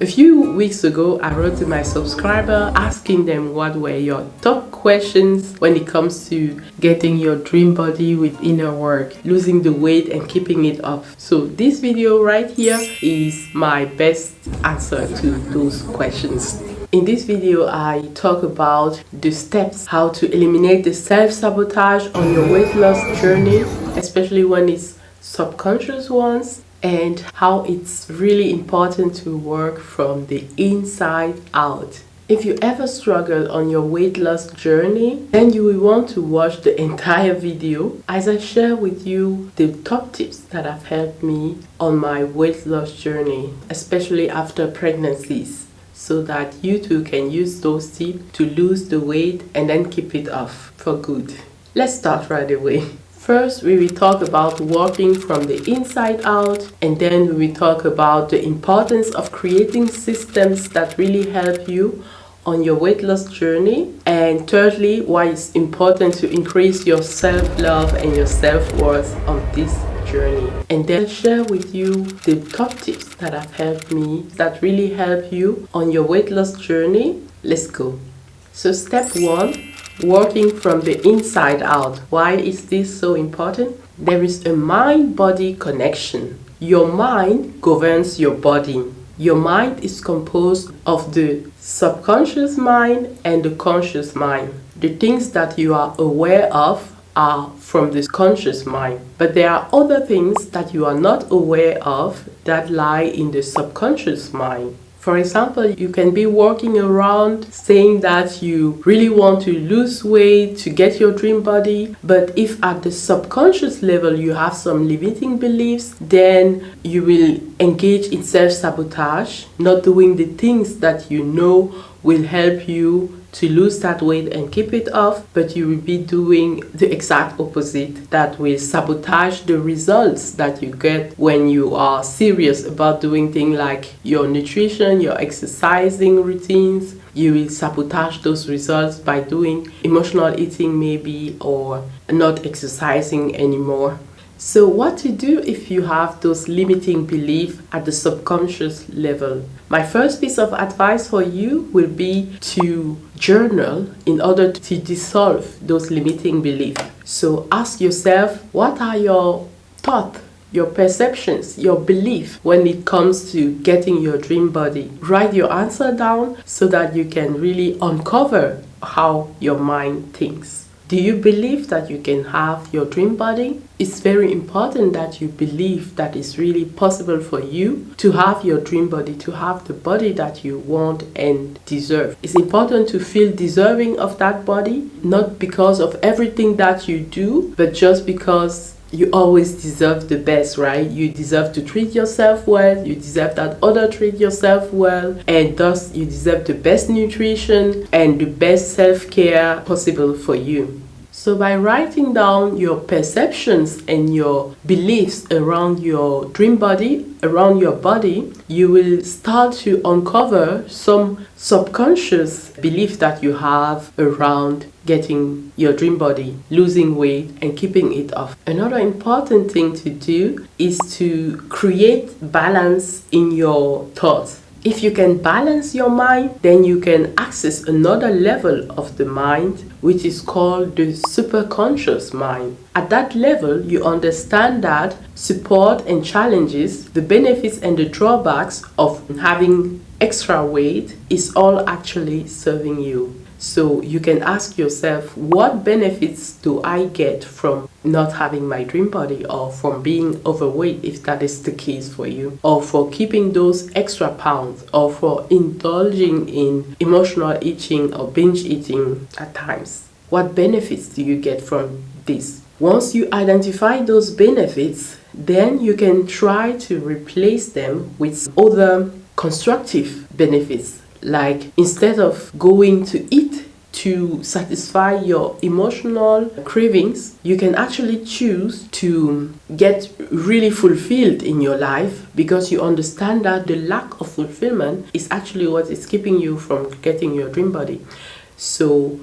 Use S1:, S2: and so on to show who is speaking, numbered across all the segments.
S1: A few weeks ago, I wrote to my subscriber asking them what were your top questions when it comes to getting your dream body with inner work, losing the weight and keeping it off. So this video right here is my best answer to those questions. In this video, I talk about the steps how to eliminate the self-sabotage on your weight loss journey, especially when it's subconscious ones, and how it's really important to work from the inside out. If you ever struggle on your weight loss journey, then you will want to watch the entire video as I share with you the top tips that have helped me on my weight loss journey, especially after pregnancies, so that you too can use those tips to lose the weight and then keep it off for good. Let's start right away. First, we will talk about working from the inside out, and then we will talk about the importance of creating systems that really help you on your weight loss journey. And thirdly, why it's important to increase your self-love and your self-worth on this journey. And then share with you the top tips that have helped me that really help you on your weight loss journey. Let's go. So step 1. Working from the inside out. Why is this so important? There is a mind-body connection. Your mind governs your body. Your mind is composed of the subconscious mind and the conscious mind. The things that you are aware of are from the conscious mind, but there are other things that you are not aware of that lie in the subconscious mind. For example, you can be walking around saying that you really want to lose weight to get your dream body, but if at the subconscious level you have some limiting beliefs, then you will engage in self-sabotage, not doing the things that you know will help you to lose that weight and keep it off, but you will be doing the exact opposite that will sabotage the results that you get when you are serious about doing things like your nutrition, your exercising routines. You will sabotage those results by doing emotional eating maybe, or not exercising anymore. So what to do if you have those limiting beliefs at the subconscious level? My first piece of advice for you will be to journal in order to dissolve those limiting beliefs. So ask yourself, what are your thoughts, your perceptions, your belief when it comes to getting your dream body? Write your answer down so that you can really uncover how your mind thinks. Do you believe that you can have your dream body? It's very important that you believe that it's really possible for you to have your dream body, to have the body that you want and deserve. It's important to feel deserving of that body, not because of everything that you do, but just because you always deserve the best, right? You deserve to treat yourself well, you deserve that others treat yourself well, and thus you deserve the best nutrition and the best self-care possible for you. So by writing down your perceptions and your beliefs around your dream body, around your body, you will start to uncover some subconscious belief that you have around getting your dream body, losing weight and keeping it off. Another important thing to do is to create balance in your thoughts. If you can balance your mind, then you can access another level of the mind, which is called the superconscious mind. At that level, you understand that support and challenges, the benefits and the drawbacks of having extra weight is all actually serving you. So you can ask yourself, what benefits do I get from not having my dream body, or from being overweight if that is the case for you, or for keeping those extra pounds, or for indulging in emotional eating or binge eating at times? What benefits do you get from this? Once you identify those benefits, then you can try to replace them with other constructive benefits. Like, instead of going to eat to satisfy your emotional cravings, you can actually choose to get really fulfilled in your life, because you understand that the lack of fulfillment is actually what is keeping you from getting your dream body. So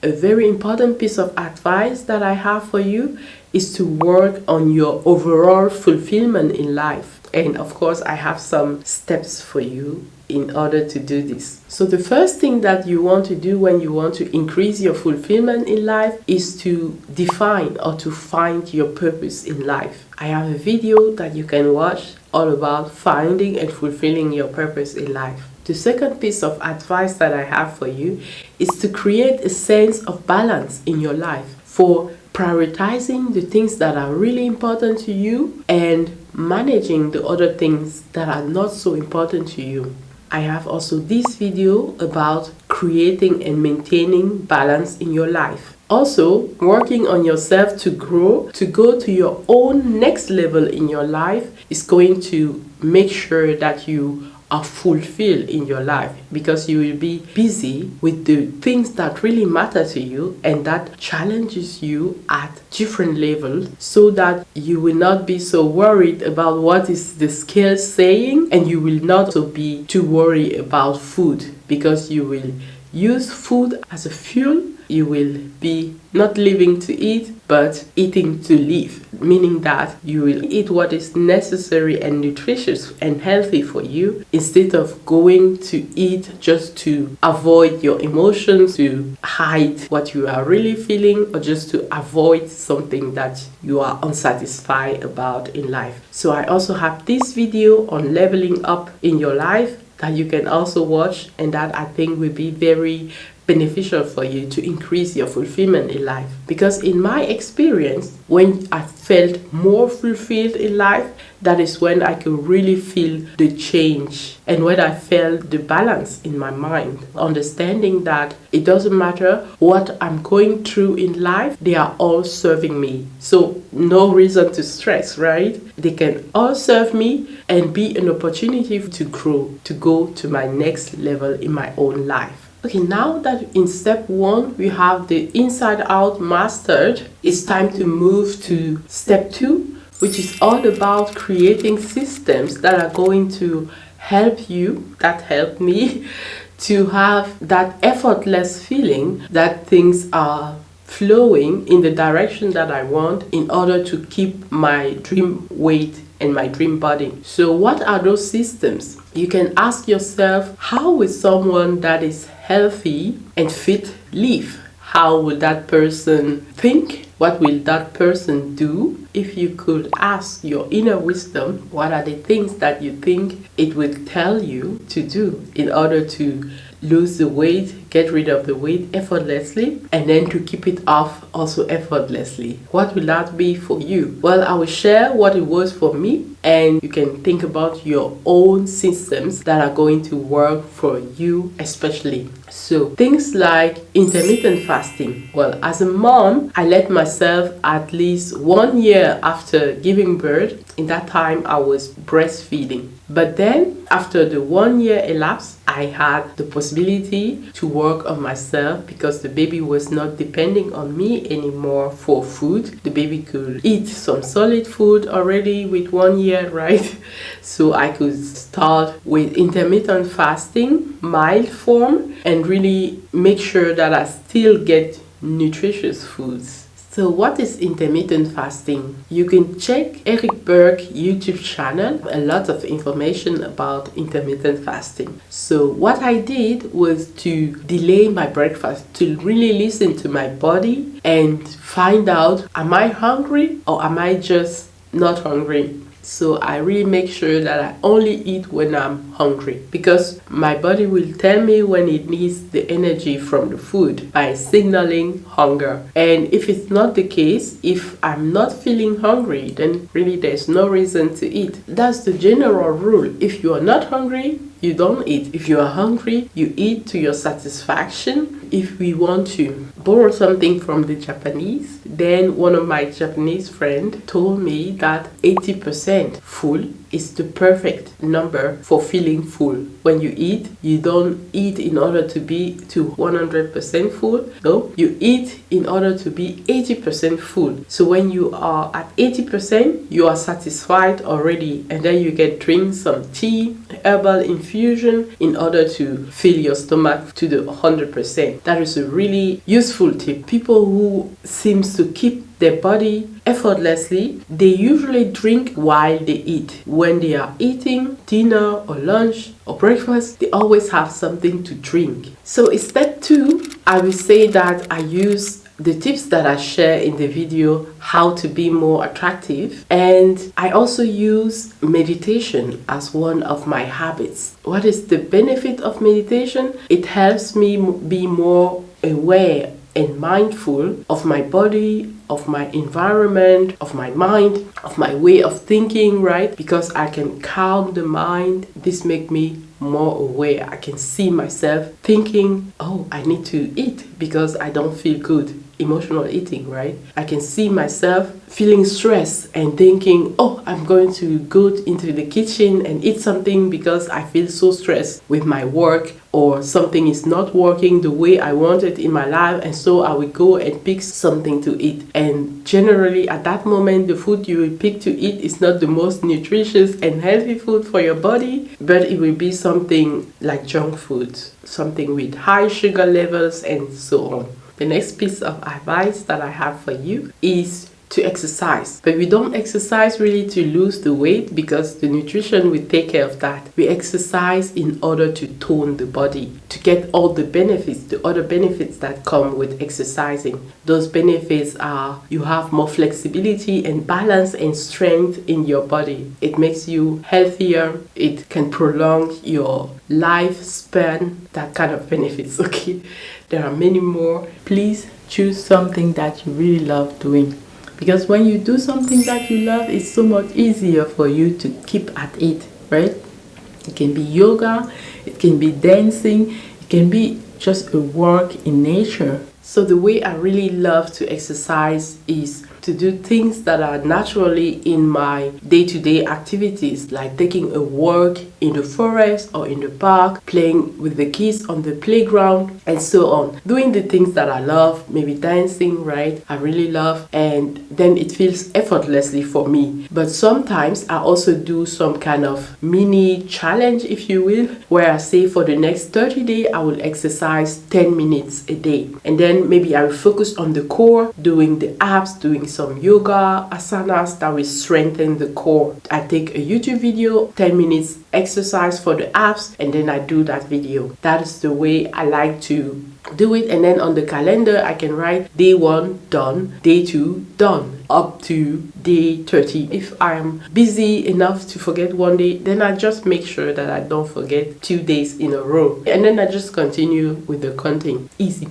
S1: a very important piece of advice that I have for you is to work on your overall fulfillment in life. And of course, I have some steps for you in order to do this. So the first thing that you want to do when you want to increase your fulfillment in life is to define or to find your purpose in life. I have a video that you can watch all about finding and fulfilling your purpose in life. The second piece of advice that I have for you is to create a sense of balance in your life for prioritizing the things that are really important to you and managing the other things that are not so important to you. I have also this video about creating and maintaining balance in your life. Also, working on yourself to grow, to go to your own next level in your life is going to make sure that you are fulfilled in your life, because you will be busy with the things that really matter to you and that challenges you at different levels, so that you will not be so worried about what is the scale saying, and you will not also be too worried about food, because you will use food as a fuel. You will be not living to eat, but eating to live, meaning that you will eat what is necessary and nutritious and healthy for you, instead of going to eat just to avoid your emotions, to hide what you are really feeling, or just to avoid something that you are unsatisfied about in life. So I also have this video on leveling up in your life that you can also watch, and that I think will be very beneficial for you to increase your fulfillment in life. Because in my experience, when I felt more fulfilled in life, that is when I could really feel the change, and when I felt the balance in my mind, understanding that it doesn't matter what I'm going through in life, they are all serving me. So no reason to stress, right? They can all serve me and be an opportunity to grow, to go to my next level in my own life. Okay, now that in step 1 we have the inside out mastered, it's time to move to step 2, which is all about creating systems that are going to help you, that help me, to have that effortless feeling that things are flowing in the direction that I want, in order to keep my dream weight and my dream body. So what are those systems? You can ask yourself, how will someone that is healthy and fit live? How will that person think? What will that person do? If you could ask your inner wisdom, what are the things that you think it would tell you to do in order to lose the weight, get rid of the weight effortlessly, and then to keep it off also effortlessly? What will that be for you? Well, I will share what it was for me, and you can think about your own systems that are going to work for you especially. So things like intermittent fasting. Well, as a mom, I let myself at least 1 year after giving birth. In that time, I was breastfeeding. But then, after the 1 year elapsed, I had the possibility to work on myself, because the baby was not depending on me anymore for food. The baby could eat some solid food already with 1 year, right? So I could start with intermittent fasting, mild form, and really make sure that I still get nutritious foods. So what is intermittent fasting? You can check Eric Berg YouTube channel, a lot of information about intermittent fasting. So what I did was to delay my breakfast, to really listen to my body and find out, am I hungry or am I just not hungry? So I really make sure that I only eat when I'm hungry, because my body will tell me when it needs the energy from the food by signaling hunger. And if it's not the case, if I'm not feeling hungry, then really there's no reason to eat. That's the general rule. If you are not hungry, you don't eat. If you are hungry, you eat to your satisfaction. If we want to borrow something from the Japanese, then one of my Japanese friends told me that 80% full is the perfect number for feeling full. When you eat, you don't eat in order to be to 100% full. No, you eat in order to be 80% full. So when you are at 80%, you are satisfied already, and then you can drink some tea, herbal infusion, in order to fill your stomach to the 100%. That is a really useful tip. People who seems to keep their body effortlessly, they usually drink while they eat. When they are eating dinner or lunch or breakfast, they always have something to drink. So in step 2, I will say that I use the tips that I share in the video, how to be more attractive, and I also use meditation as one of my habits. What is the benefit of meditation? It helps me be more aware and mindful of my body, of my environment, of my mind, of my way of thinking, right? Because I can calm the mind. This makes me more aware. I can see myself thinking, oh, I need to eat because I don't feel good. Emotional eating, right? I can see myself feeling stressed and thinking, oh, I'm going to go into the kitchen and eat something because I feel so stressed with my work, or something is not working the way I want it in my life, and so I will go and pick something to eat. And generally at that moment, the food you will pick to eat is not the most nutritious and healthy food for your body, but it will be something like junk food, something with high sugar levels and so on. The next piece of advice that I have for you is to exercise. But we don't exercise really to lose the weight, because the nutrition will take care of that. We exercise in order to tone the body, to get all the benefits, the other benefits that come with exercising. Those benefits are you have more flexibility and balance and strength in your body. It makes you healthier. It can prolong your lifespan, that kind of benefits, okay? There are many more. Please choose something that you really love doing, because when you do something that you love, it's so much easier for you to keep at it, right? It can be yoga, it can be dancing, it can be just a walk in nature. So the way I really love to exercise is to do things that are naturally in my day-to-day activities, like taking a walk in the forest or in the park, playing with the kids on the playground, and so on. Doing the things that I love, maybe dancing, right? I really love, and then it feels effortlessly for me. But sometimes I also do some kind of mini challenge, if you will, where I say for the next 30 days, I will exercise 10 minutes a day. And then maybe I will focus on the core, doing the abs, doing some yoga, asanas that will strengthen the core. I take a YouTube video, 10 minutes exercise for the abs, and then I do that video. That is the way I like to do it. And then on the calendar, I can write day 1 done, day 2 done, up to day 30. If I'm busy enough to forget one day, then I just make sure that I don't forget 2 days in a row, and then I just continue with the counting. Easy.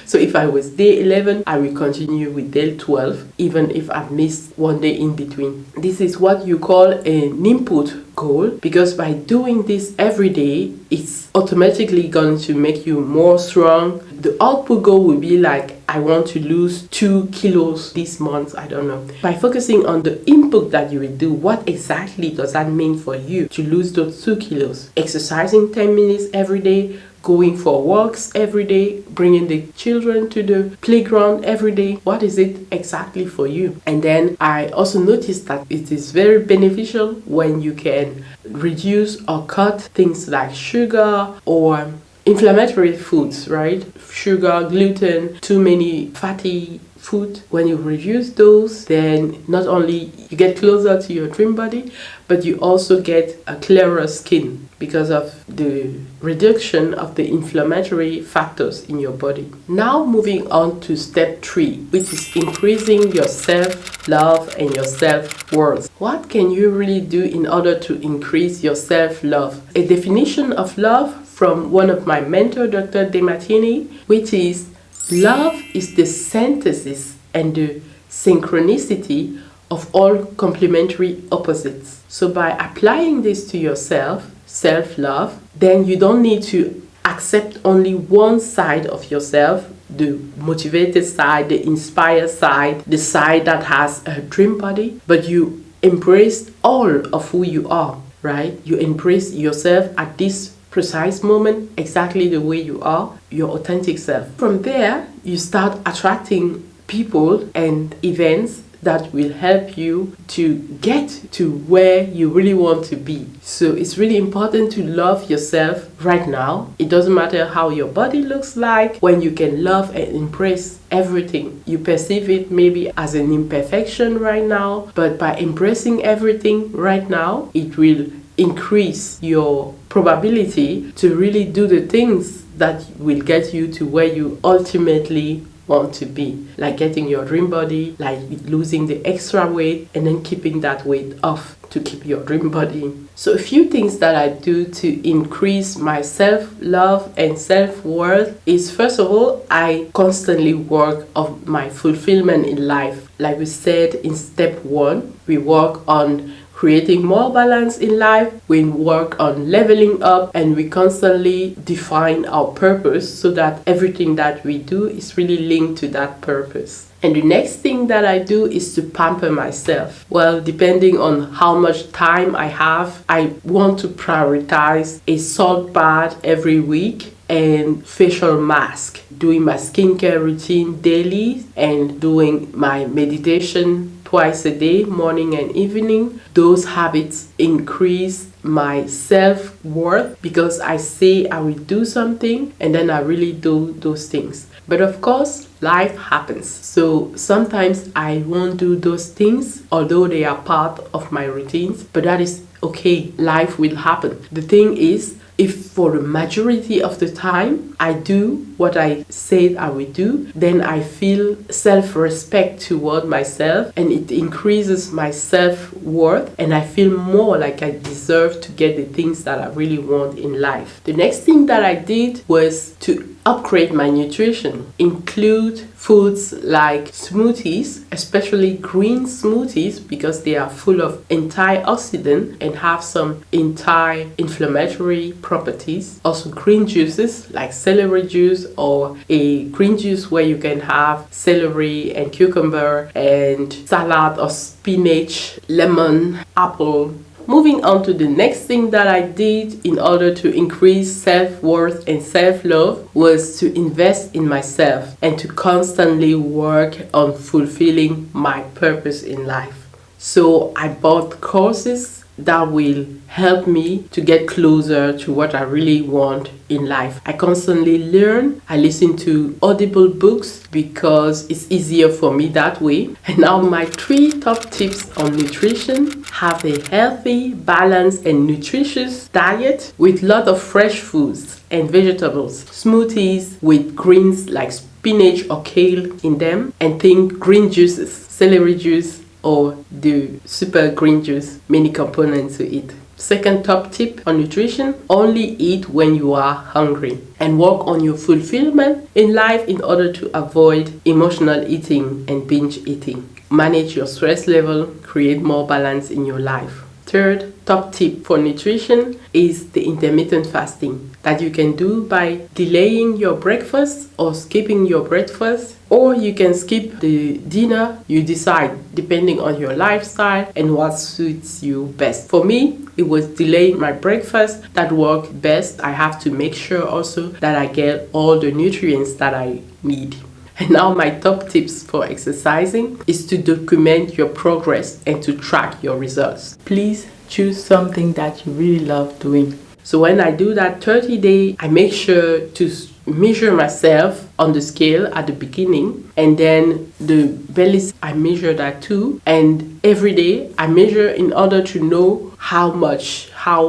S1: So if I was day 11, I will continue with day 12, even if I've missed one day in between. This is what you call an input goal, because by doing this every day, it's automatically going to make you more strong. The output goal will be like, I want to lose 2 kilos this month, I don't know. By focusing on the input that you will do, what exactly does that mean for you to lose those 2 kilos? Exercising 10 minutes every day, going for walks every day, bringing the children to the playground every day. What is it exactly for you? And then I also noticed that it is very beneficial when you can reduce or cut things like sugar or inflammatory foods, right? Sugar, gluten, too many fatty food. When you reduce those, then not only you get closer to your dream body, but you also get a clearer skin because of the reduction of the inflammatory factors in your body. Now moving on to step 3, which is increasing your self-love and your self-worth. What can you really do in order to increase your self-love? A definition of love from one of my mentor, Dr. DeMartini, which is, love is the synthesis and the synchronicity of all complementary opposites. So by applying this to yourself, self-love, then you don't need to accept only one side of yourself, the motivated side, the inspired side, the side that has a dream body, but you embrace all of who you are, right? You embrace yourself at this precise moment, exactly the way you are, your authentic self. From there, you start attracting people and events that will help you to get to where you really want to be. So it's really important to love yourself right now. It doesn't matter how your body looks like, when you can love and embrace everything. You perceive it maybe as an imperfection right now, but by embracing everything right now, it will increase your probability to really do the things that will get you to where you ultimately want to be, like getting your dream body, like losing the extra weight and then keeping that weight off to keep your dream body. So a few things that I do to increase my self-love and self-worth is, first of all, I constantly work on my fulfillment in life. Like we said in step 1, we work on creating more balance in life, we work on leveling up, and we constantly define our purpose so that everything that we do is really linked to that purpose. And the next thing that I do is to pamper myself. Well, depending on how much time I have, I want to prioritize a salt bath every week and facial mask, doing my skincare routine daily and doing my meditation twice a day, morning and evening. Those habits increase my self-worth because I say I will do something and then I really do those things. But of course, life happens. So sometimes I won't do those things, although they are part of my routines, but that is okay. Life will happen. The thing is, if for the majority of the time I do what I said I would do, then I feel self-respect toward myself and it increases my self-worth and I feel more like I deserve to get the things that I really want in life. The next thing that I did was to upgrade my nutrition, include foods like smoothies, especially green smoothies, because they are full of antioxidant and have some anti-inflammatory properties. Also green juices like celery juice, or a green juice where you can have celery and cucumber and salad or spinach, lemon, apple. Moving on to the next thing that I did in order to increase self-worth and self-love was to invest in myself and to constantly work on fulfilling my purpose in life. So I bought courses that will help me to get closer to what I really want in life. I constantly learn. I listen to audible books because it's easier for me that way. And now my 3 top tips on nutrition: have a healthy, balanced and nutritious diet with a lot of fresh foods and vegetables, smoothies with greens like spinach or kale in them, and think green juices, celery juice or the super green juice, many components to it. Second top tip on nutrition: only eat when you are hungry and work on your fulfillment in life in order to avoid emotional eating and binge eating. Manage your stress level, create more balance in your life. Third top tip for nutrition is the intermittent fasting that you can do by delaying your breakfast or skipping your breakfast, or you can skip the dinner. You decide depending on your lifestyle and what suits you best. For me, it was delaying my breakfast that worked best. I have to make sure also that I get all the nutrients that I need. And now my top tips for exercising is to document your progress and to track your results. Please choose something that you really love doing. So when I do that 30-day, I make sure to measure myself on the scale at the beginning, and then the belly I measure that too, and every day I measure in order to know how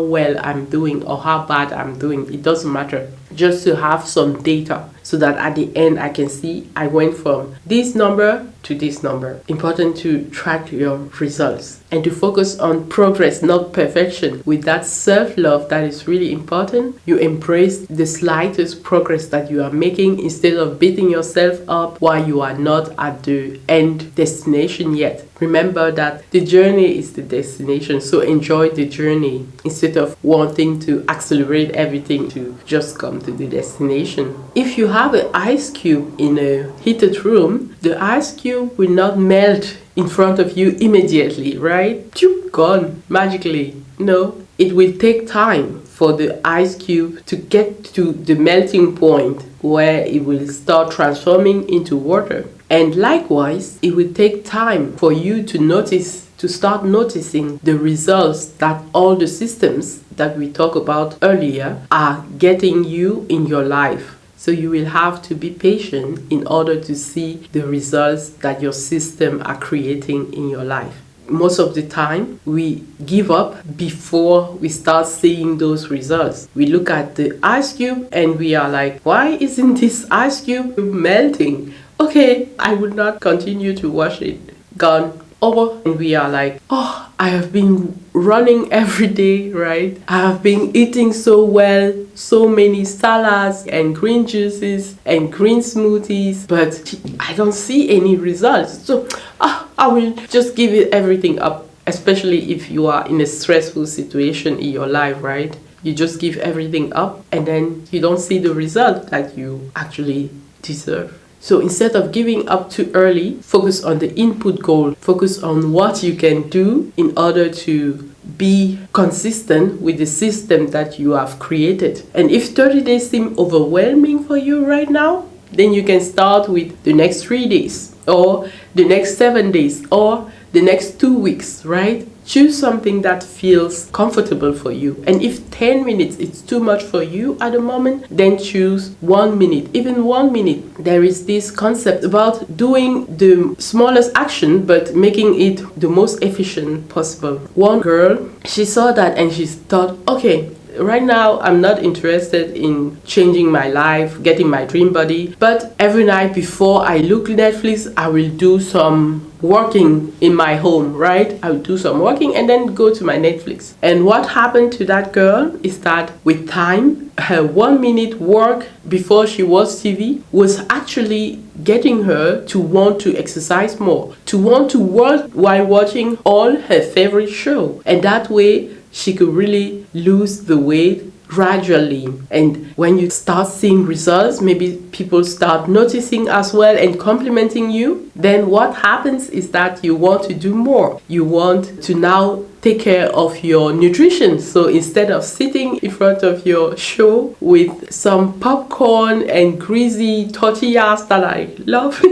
S1: well I'm doing or how bad I'm doing. It doesn't matter, just to have some data so that at the end I can see I went from this number to this number. Important to track your results and to focus on progress, not perfection. With that self-love, that is really important. You embrace the slightest progress that you are making instead of beating yourself up while you are not at the end destination yet. Remember that the journey is the destination, so enjoy the journey instead of wanting to accelerate everything to just come to the destination. If you have an ice cube in a heated room, the ice cube will not melt in front of you immediately, right? Gone magically. No, it will take time for the ice cube to get to the melting point where it will start transforming into water. And likewise, it will take time for you to start noticing the results that all the systems that we talked about earlier are getting you in your life. So you will have to be patient in order to see the results that your system are creating in your life. Most of the time, we give up before we start seeing those results. We look at the ice cube and we are like, why isn't this ice cube melting? Okay, I will not continue to wash it. Gone. Or and we are like, oh, I have been running every day, right? I have been eating so well, so many salads and green juices and green smoothies, but I don't see any results. So I will just give it everything up, especially if you are in a stressful situation in your life, right? You just give everything up and then you don't see the result that you actually deserve. So instead of giving up too early, focus on the input goal. Focus on what you can do in order to be consistent with the system that you have created. And if 30 days seem overwhelming for you right now, then you can start with the next 3 days or the next 7 days or the next 2 weeks, right? Choose something that feels comfortable for you. And if 10 minutes is too much for you at the moment, then choose 1 minute, even 1 minute. There is this concept about doing the smallest action, but making it the most efficient possible. One girl, she saw that and she thought, okay, right now, I'm not interested in changing my life, getting my dream body, but every night before I look Netflix, I will do some working in my home, right? I will do some working and then go to my Netflix. And what happened to that girl is that with time, her 1 minute work before she watched TV was actually getting her to want to exercise more, to want to work while watching all her favorite show. And that way, she could really lose the weight gradually. And when you start seeing results, maybe people start noticing as well and complimenting you, then what happens is that you want to do more. You want to now take care of your nutrition. So instead of sitting in front of your show with some popcorn and greasy tortillas that I love,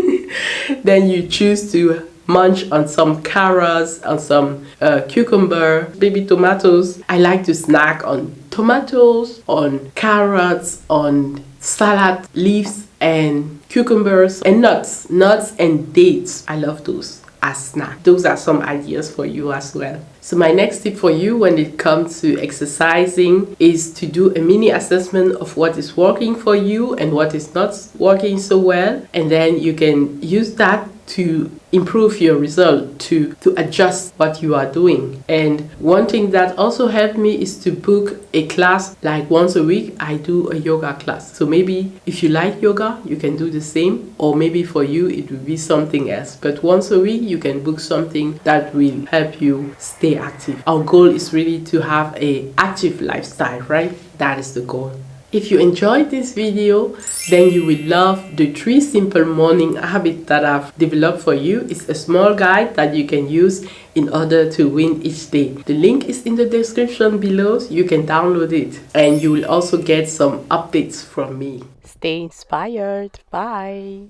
S1: then you choose to munch on some carrots, on some cucumber, baby tomatoes. I like to snack on tomatoes, on carrots, on salad leaves and cucumbers and nuts and dates. I love those as snack. Those are some ideas for you as well. So my next tip for you when it comes to exercising is to do a mini assessment of what is working for you and what is not working so well, and then you can use that to improve your result, to adjust what you are doing. And one thing that also helped me is to book a class. Like once a week I do a yoga class. So maybe if you like yoga, you can do the same, or maybe for you it will be something else. But once a week you can book something that will help you stay active. Our goal is really to have an active lifestyle, right? That is the goal. If you enjoyed this video, then you will love the 3 simple morning habits that I've developed for you. It's a small guide that you can use in order to win each day. The link is in the description below, so you can download it. And you will also get some updates from me. Stay inspired. Bye.